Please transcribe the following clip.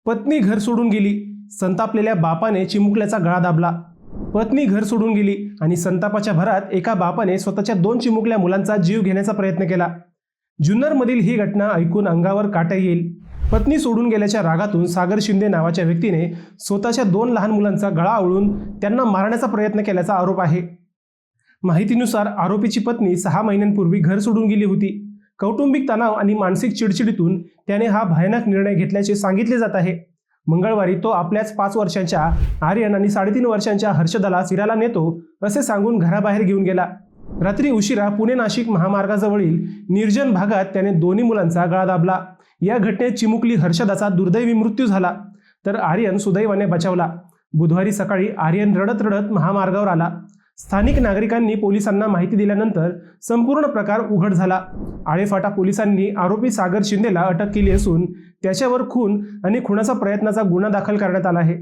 पत्नी घर सोडून गेली, संतापलेल्या बापाने चिमुकल्याचा गळा दाबला। पत्नी घर सोडून गेली आणि संतापाच्या भरात एका बापाने स्वतःच्या 2 चिमुकल्या मुलांचा जीव घेण्याचा प्रयत्न केला। जुन्नरमधील ही घटना ऐकून अंगावर काटा येईल। पत्नी सोडून गेल्याच्या रागातून सागर शिंदे नावाच्या व्यक्तीने स्वतःच्या 2 लहान मुलांचा गळा आवळून त्यांना मारण्याचा प्रयत्न केल्याचा आरोप आहे। माहितीनुसार आरोपीची पत्नी 6 महिन्यांपूर्वी घर सोडून गेली होती। कौटुंबिक तणाव आणि मानसिक चिडचिडीतून त्याने हा भयानक निर्णय घेतल्याचे सांगितले जात आहे। मंगळवारी तो आपल्याच 5 वर्षांच्या आर्यन आणि 3.5 वर्षांच्या हर्षदाला फिरायला नेतो असे सांगून घराबाहेर घेऊन गेला। रात्री उशिरा पुणे नाशिक महामार्गाजवळील निर्जन भागात त्याने दोन्ही मुलांचा गळा दाबला। या घटनेत चिमुकली हर्षदाचा दुर्दैवी मृत्यू झाला, तर आर्यन सुदैवाने बचावला। बुधवारी सकाळी आर्यन रडत रडत महामार्गावर आला। स्थानिक नागरिकांनी पोलिसांना माहिती दिल्यानंतर संपूर्ण प्रकार उघड झाला। आळेफाटा पोलिसांनी आरोपी सागर शिंदेला अटक केली असून त्याच्यावर खून आणि खुनाचा प्रयत्नाचा गुन्हा दाखल करण्यात आला आहे।